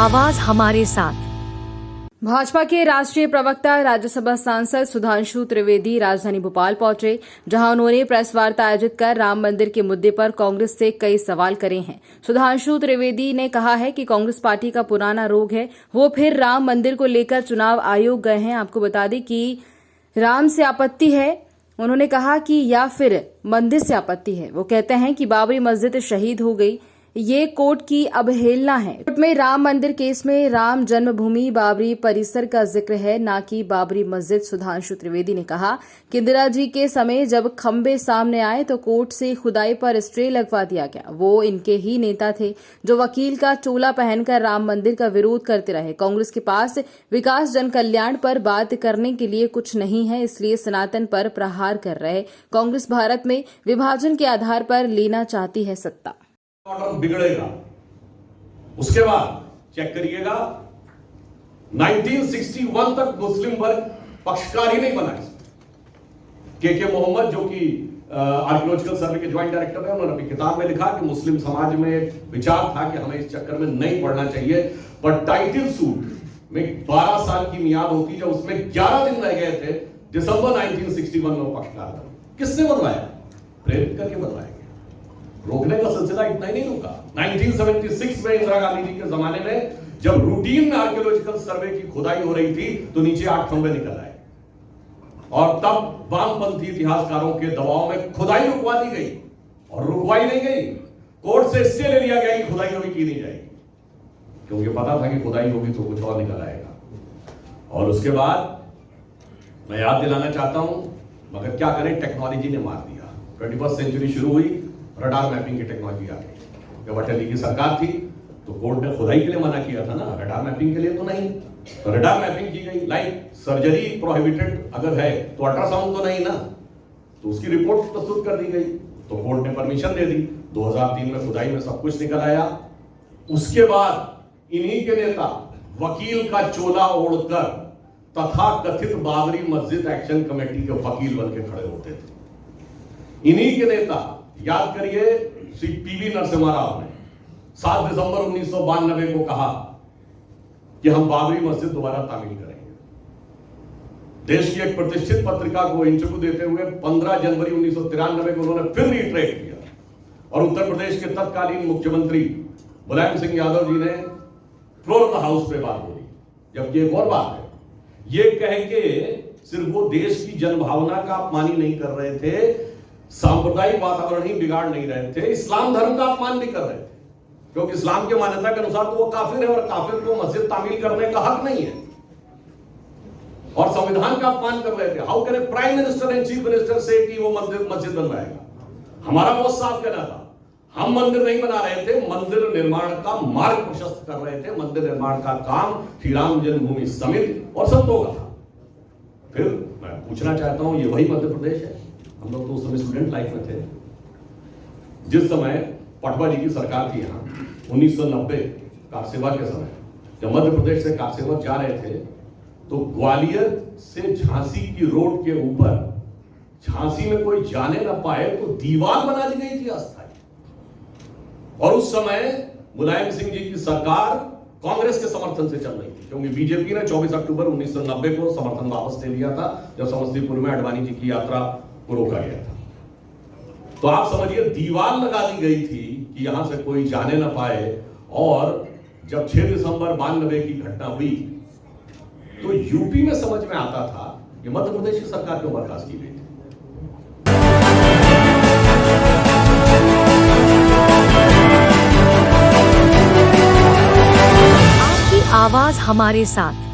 आवाज हमारे साथ। भाजपा के राष्ट्रीय प्रवक्ता राज्यसभा सांसद सुधांशु त्रिवेदी राजधानी भोपाल पहुंचे, जहां उन्होंने प्रेस वार्ता आयोजित कर राम मंदिर के मुद्दे पर कांग्रेस से कई सवाल करे हैं। सुधांशु त्रिवेदी ने कहा है कि कांग्रेस पार्टी का पुराना रोग है, वो फिर राम मंदिर को लेकर चुनाव आयोग गए हैं। आपको बता दें कि राम से आपत्ति है, उन्होंने कहा कि या फिर मंदिर से आपत्ति है। वो कहते हैं कि बाबरी मस्जिद शहीद हो गई, ये कोर्ट की अवहेलना है। कोर्ट में राम मंदिर केस में राम जन्मभूमि बाबरी परिसर का जिक्र है, न कि बाबरी मस्जिद। सुधांशु त्रिवेदी ने कहा कि इंदिरा जी के समय जब खंबे सामने आए तो कोर्ट से खुदाई पर स्टे लगवा दिया गया। वो इनके ही नेता थे जो वकील का चोला पहनकर राम मंदिर का विरोध करते रहे। कांग्रेस के पास विकास जन कल्याण पर बात करने के लिए कुछ नहीं है, इसलिए सनातन पर प्रहार कर रहे। कांग्रेस भारत में विभाजन के आधार पर लेना चाहती है सत्ता। ऑर्डर बिगड़ेगा। उसके बाद चेक करिएगा 1961 तक मुस्लिम वर्ग पक्षकार ही नहीं बना। के मोहम्मद जो कि आर्कियोलॉजिकल सर्वे के ज्वाइंट डायरेक्टर है, उन्होंने अपनी किताब में लिखा कि मुस्लिम समाज में विचार था कि हमें इस चक्कर में नहीं पढ़ना चाहिए, पर टाइटल सूट में 12 साल की मियाद होती, जब उसमें 11 दिन रह गए थे, दिसंबर 1961 में पक्षकार था। किसने बनवाया? प्रेरित करके बनवाया। रोकने का सिलसिला इतना ही नहीं रुका। 1976 में इंदिरा गांधी जी के जमाने में जब रूटीन में आर्कियोलॉजिकल सर्वे की खुदाई हो रही थी तो नीचे 8 खंबे निकल आए, और तब वामपंथी इतिहासकारों के दबाव में खुदाई रुकवा दी गई, और रुकवाई नहीं गई, कोर्ट से स्टे ले लिया गया कि खुदाई कभी की नहीं जाएगी, क्योंकि पता था कि खुदाई होगी तो कुछ और निकल आएगा। और उसके बाद मैं याद दिलाना चाहता हूं, मगर क्या करें, टेक्नोलॉजी ने मार दिया। 21st सेंचुरी शुरू हुई, रडार मैपिंग की टेक्नोलॉजी आ गई। जब अटल जी की सरकार थी तो कोर्ट ने खुदाई के लिए मना किया था ना, रडार मैपिंग के लिए तो नहीं। तो रडार मैपिंग की गई। लाइक सर्जरी प्रोहिबिटेड अगर है तो अल्ट्रासाउंड तो नहीं ना, तो उसकी रिपोर्ट प्रस्तुत कर दी गई, तो कोर्ट ने परमिशन दे दी। 2003 में खुदाई में सब कुछ निकल आया। उसके बाद इन्हीं के नेता वकील का चोला ओढ़कर तथा कथित बाबरी मस्जिद एक्शन कमेटी के वकील बन के खड़े होते थे। इन्हीं के नेता, याद करिए, श्री पीवी नरसिम्हा राव ने 7 दिसंबर 1992 को कहा कि हम बाबरी मस्जिद दोबारा तामील करेंगे। देश की एक प्रतिष्ठित पत्रिका को इंटरव्यू देते हुए 15 जनवरी 1993 को उन्होंने फिर रिट्रेक्ट किया, और उत्तर प्रदेश के तत्कालीन मुख्यमंत्री मुलायम सिंह यादव जी ने फ्लोर ऑफ द हाउस पे बात बोली। जबकि एक और बात है, ये कह के सिर्फ वो देश की जनभावना का अपमान ही नहीं कर रहे थे, सांप्रदायिक वातावरण ही बिगाड़ नहीं रहे थे, इस्लाम धर्म का अपमान भी कर रहे थे, क्योंकि इस्लाम के मान्यता के अनुसार तो वो काफिर है, और काफिर को मस्जिद तामील करने का हक नहीं है, और संविधान का अपमान कर रहे थे। How can a prime minister and chief minister से कि वो मस्जिद बनवाएगा? हमारा बहुत साफ कहना था, हम मंदिर नहीं बना रहे थे, मंदिर निर्माण का मार्ग प्रशस्त कर रहे थे। मंदिर निर्माण का काम श्री राम जन्मभूमि समिति और संतों का था। फिर मैं पूछना चाहता हूं, ये वही मध्य प्रदेश है? हम लोग तो उस समय स्टूडेंट लाइफ में थे, जिस समय पटवा जी की सरकार थी यहाँ 1990 कार सेवा के समय, जब मध्य प्रदेश से कार सेवक जा रहे थे तो ग्वालियर से झांसी की रोड के ऊपर, झांसी में कोई जाने ना पाए तो दीवार बना दी गई थी अस्थायी। और उस समय मुलायम सिंह जी की सरकार कांग्रेस के समर्थन से चल रही थी, क्योंकि बीजेपी ने 24 अक्टूबर 1990 को समर्थन वापस ले लिया था, जब समस्तीपुर में अडवाणी जी की यात्रा को रोका गया था। तो आप समझिए, दीवार लगा दी गई थी कि यहां से कोई जाने ना पाए। और जब 6 दिसंबर 92 की घटना हुई तो यूपी में समझ में आता था कि मध्य प्रदेश की सरकार क्यों बर्खास्त की गई थी। आपकी आवाज हमारे साथ।